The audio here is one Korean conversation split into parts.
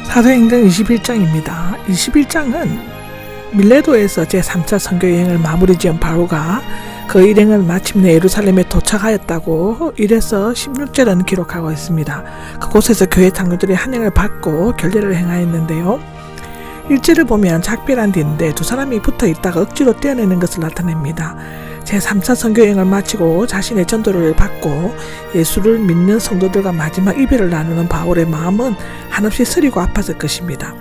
사도행전 21장입니다. 21장은 밀레도에서 제3차 선교여행을 마무리 지은 바울가 그 일행은 마침내 예루살렘에 도착하였다고 1에서 16절은 기록하고 있습니다. 그곳에서 교회 장로들이 환영을 받고 결례를 행하였는데요. 1절을 보면 작별한 뒤인데 두 사람이 붙어 있다가 억지로 떼어내는 것을 나타냅니다. 제3차 선교여행을 마치고 자신의 전도를 받고 예수를 믿는 성도들과 마지막 이별을 나누는 바울의 마음은 한없이 쓰리고 아팠을 것입니다.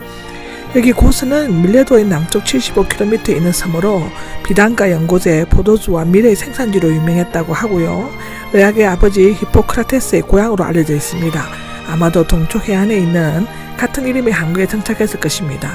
여기 고스는 밀레도의 남쪽 75km에 있는 섬으로 비단과 연고제, 포도주와 밀의 생산지로 유명했다고 하고요. 의학의 아버지 히포크라테스의 고향으로 알려져 있습니다. 아마도 동쪽 해안에 있는 같은 이름의 항구에 정착했을 것입니다.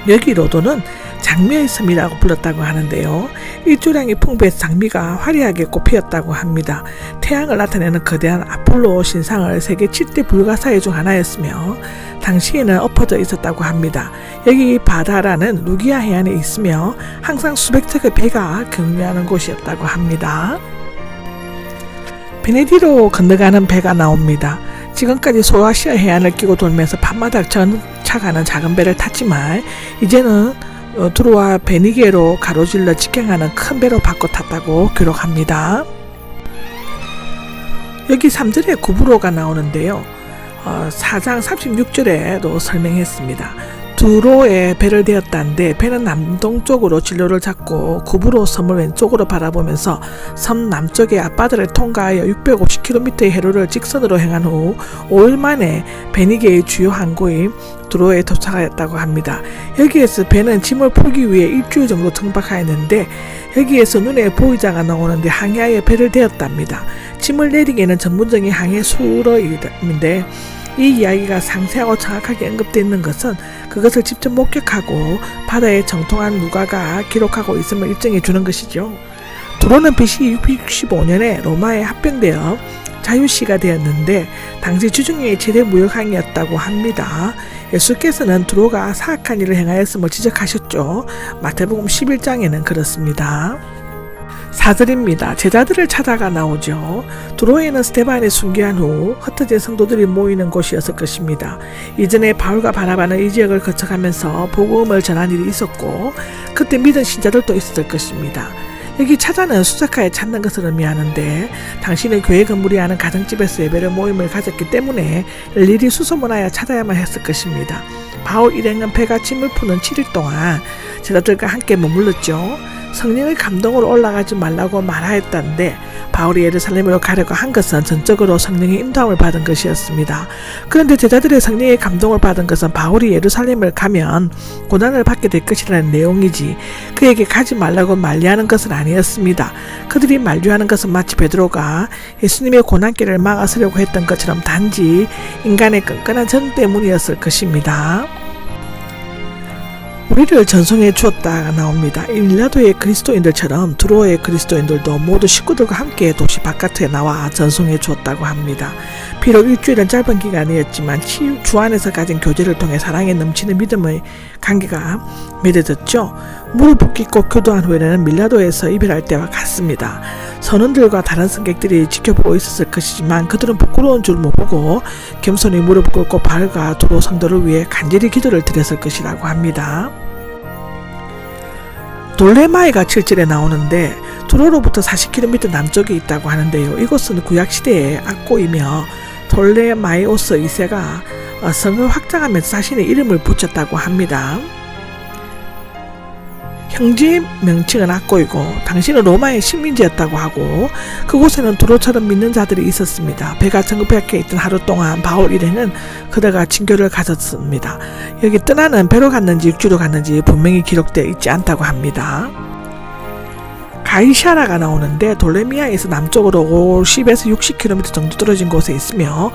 여기 로도는 장미의 섬이라고 불렀다고 하는데요. 일조량이 풍부해서 장미가 화려하게 꽃피었다고 합니다. 태양을 나타내는 거대한 아폴로 신상을 세계 7대 불가사의 중 하나였으며 당시에는 엎어져 있었다고 합니다. 여기 바다라는 루기아 해안에 있으며 항상 수백 척의 배가 경유하는 곳이었다고 합니다. 베네디로 건너가는 배가 나옵니다. 지금까지 소아시아 해안을 끼고 돌면서 밤마다 정차가는 작은 배를 탔지만 이제는 두로와 베니게로 가로질러 직행하는 큰 배로 바꿔 탔다고 기록합니다. 여기 3절에 구브로가 나오는데요. 4장 36절에도 설명했습니다. 두로에 배를 대었다는데 배는 남동쪽으로 진로를 잡고 구브로 섬을 왼쪽으로 바라보면서 섬 남쪽의 앞바다를 통과하여 650km의 해로를 직선으로 행한 후 5일 만에 베니게의 주요 항구인 두로에 도착하였다고 합니다. 여기에서 배는 짐을 풀기 위해 일주일 정도 정박하였는데 여기에서 눈에 보이자가 나오는데 항해하여 배를 대었답니다. 짐을 내리기에는 전문적인 항해 수로인데 이 이야기가 상세하고 정확하게 언급되어 있는 것은 그것을 직접 목격하고 바다에 정통한 누가가 기록하고 있음을 입증해 주는 것이죠. 두로는 BC 665년에 로마에 합병되어 자유시가 되었는데 당시 주중의 최대 무역항이었다고 합니다. 예수께서는 두로가 사악한 일을 행하였음을 지적하셨죠. 마태복음 11장에는 그렇습니다. 4절입니다. 제자들을 찾아가 나오죠. 두로에는 스데반이 순교한 후 흩어진 성도들이 모이는 곳이었을 것입니다. 이전에 바울과 바나바는 이 지역을 거쳐가면서 복음을 전한 일이 있었고 그때 믿은 신자들도 있었을 것입니다. 여기 찾아는 수색하에 찾는 것을 의미하는데 당신은 교회 건물이 아는 가정집에서 예배를 모임을 가졌기 때문에 일일이 수소문하여 찾아야만 했을 것입니다. 바울 일행은 배가 짐을 푸는 7일 동안 제자들과 함께 머물렀죠. 성령의 감동으로 올라가지 말라고 말하였다는데 바울이 예루살렘으로 가려고 한 것은 전적으로 성령의 인도함을 받은 것이었습니다. 그런데 제자들의 성령의 감동을 받은 것은 바울이 예루살렘을 가면 고난을 받게 될 것이라는 내용이지 그에게 가지 말라고 만류하는 것은 아니었습니다. 그들이 만류하는 것은 마치 베드로가 예수님의 고난길을 막아서려고 했던 것처럼 단지 인간의 끈끈한 정 때문이었을 것입니다. 우리를 전송해 주었다가 나옵니다. 밀레도의 그리스도인들처럼 두로의 그리스도인들도 모두 식구들과 함께 도시 바깥에 나와 전송해 주었다고 합니다. 비록 일주일은 짧은 기간이었지만 주 안에서 가진 교제를 통해 사랑에 넘치는 믿음의 관계가 맺어졌죠. 무릎 꿇고 교도한 후에는 밀레도에서 이별할 때와 같습니다. 선원들과 다른 승객들이 지켜보고 있었을 것이지만 그들은 부끄러운 줄 못 보고 겸손히 무릎 꿇고 바울과 두로 성도를 위해 간절히 기도를 드렸을 것이라고 합니다. 돌레마이가 7절에 나오는데 두로로부터 40km 남쪽에 있다고 하는데요. 이곳은 구약시대의 악고이며 돌레마이오스 2세가 성을 확장하면서 자신의 이름을 붙였다고 합니다. 형제 명칭은 악고이고 당시는 로마의 식민지였다고 하고 그곳에는 두로처럼 믿는 자들이 있었습니다. 배가 정박해 있던 하루 동안 바울 일행은 그들과 친교를 가졌습니다. 여기 떠나는 배로 갔는지 육지로 갔는지 분명히 기록되어 있지 않다고 합니다. 가이샤라가 나오는데 돌레미아에서 남쪽으로 50에서 60km 정도 떨어진 곳에 있으며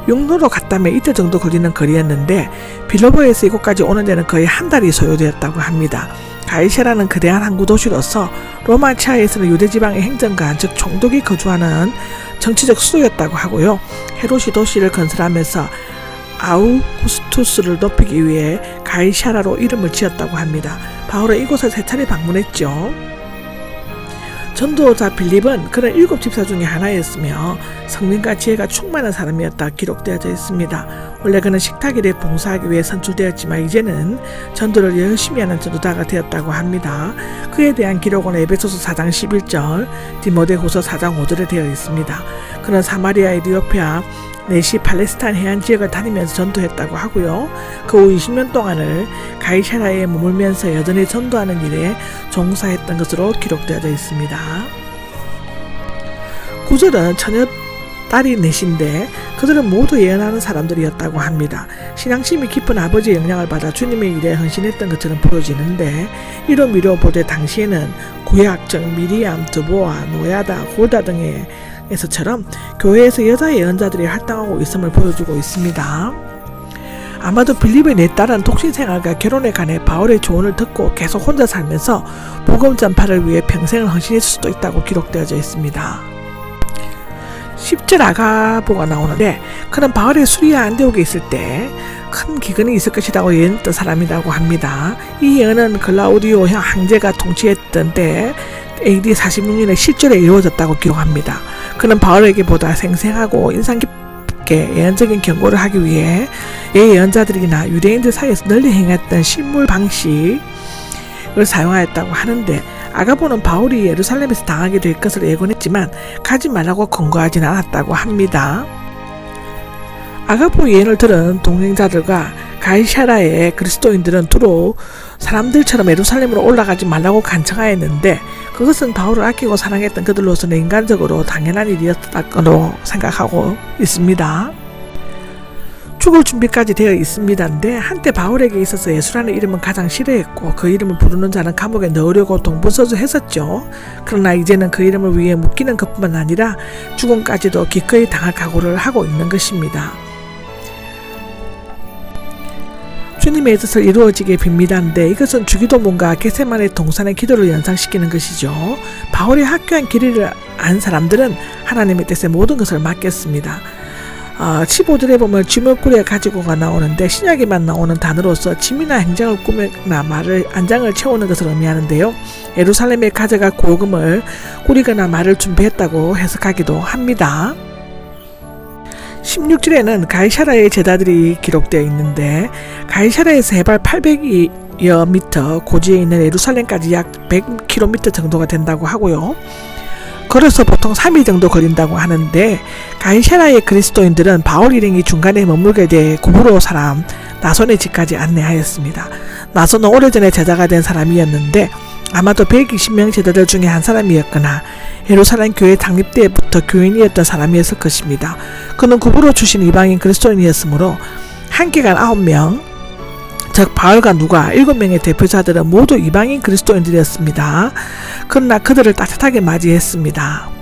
육로로 갔다면 이틀 정도 걸리는 거리였는데 빌로보에서 이곳까지 오는 데는 거의 한 달이 소요되었다고 합니다. 가이샤라는 거대한 항구 도시로서 로마 치하에서는 유대지방의 행정관 즉 총독이 거주하는 정치적 수도였다고 하고요. 헤롯이 도시를 건설하면서 아우구스투스를 높이기 위해 가이샤라로 이름을 지었다고 합니다. 바울은 이곳을 세 차례 방문했죠. 전도자 빌립은 그런 7 집사 중에 하나였으며 성령과 지혜가 충만한 사람이었다 기록되어져 있습니다. 원래 그는 식탁 일에 봉사하기 위해 선출되었지만 이제는 전도를 열심히 하는 전도자가 되었다고 합니다. 그에 대한 기록은 에베소서 4장 11절, 디모데후서 4장 5절에 되어 있습니다. 그는 사마리아, 에티오피아, 내시 팔레스타인 해안 지역을 다니면서 전도했다고 하고요. 그 후 20년 동안을 가이사라에 머물면서 여전히 전도하는 일에 종사했던 것으로 기록되어져 있습니다. 9절은 처녀 딸이 넷인데 그들은 모두 예언하는 사람들이었다고 합니다. 신앙심이 깊은 아버지의 영향을 받아 주님의 일에 헌신했던 것처럼 보여지는데 이런 미로 보되 당시에는 구약적 미리암, 드보아, 노야다, 골다 등의 에서처럼 교회에서 여자 예언자들이 활동하고 있음을 보여주고 있습니다. 아마도 빌립의 네 딸은 독신생활과 결혼에 관해 바울의 조언을 듣고 계속 혼자 살면서 복음 전파를 위해 평생을 헌신했을 수도 있다고 기록되어져 있습니다. 10절 아가보가 나오는데 그는 바울의 수리아 안디옥에 있을 때 큰 기근이 있을 것이라고 예언했던 사람이라고 합니다. 이 예언은 글라우디오 황제가 통치했던 때 AD 46년에 실제로 이루어졌다고 기록합니다. 그는 바울에게 보다 생생하고 인상 깊게 예언적인 경고를 하기 위해 예언자들이나 유대인들 사이에서 널리 행했던 신물 방식을 사용하였다고 하는데 아가보는 바울이 예루살렘에서 당하게 될 것을 예고했지만 가지 말라고 권고하진 않았다고 합니다. 아가보 예언을 들은 동행자들과 가이사라의 그리스도인들은 두로 사람들처럼 예루살렘으로 올라가지 말라고 간청하였는데 그것은 바울을 아끼고 사랑했던 그들로서는 인간적으로 당연한 일이었다고 생각하고 있습니다. 죽을 준비까지 되어 있습니다인데 한때 바울에게 있어서 예수라는 이름은 가장 싫어했고 그 이름을 부르는 자는 감옥에 넣으려고 동분서주했었죠. 그러나 이제는 그 이름을 위해 묶이는 것뿐만 아니라 죽음까지도 기꺼이 당할 각오를 하고 있는 것입니다. 주님의 뜻을 이루어지게 빕니다인데 이것은 주기도문과 겟세마네 동산의 기도를 연상시키는 것이죠. 바울이 학교한 길이를 안 사람들은 하나님의 뜻에 모든 것을 맡겼습니다. 15절에 보면 쥐물꾸레 가지고가 나오는데 신약에만 나오는 단어로서 짐이나 행장을 꾸미거나 말을 안장을 채우는 것을 의미하는데요. 예루살렘에 가져갈 고금을 꾸리거나 말을 준비했다고 해석하기도 합니다. 16절에는 가이사라의 제자들이 기록되어 있는데 가이사라에서 해발 800여 미터 고지에 있는 예루살렘까지 약 100km 정도가 된다고 하고요. 걸어서 보통 3일 정도 걸린다고 하는데 가이사라의 그리스도인들은 바울 일행이 중간에 머물게 돼 구브로 사람 나손의 집까지 안내하였습니다. 나손은 오래전에 제자가 된 사람이었는데 아마도 120명 제자들 중에 한 사람이었거나 예루살렘 교회 창립 때부터 교인이었던 사람이었을 것입니다. 그는 구브로 출신 이방인 그리스도인이었으므로 함께 간 9명, 즉 바울과 누가 7명의 대표자들은 모두 이방인 그리스도인들이었습니다. 그러나 그들을 따뜻하게 맞이했습니다.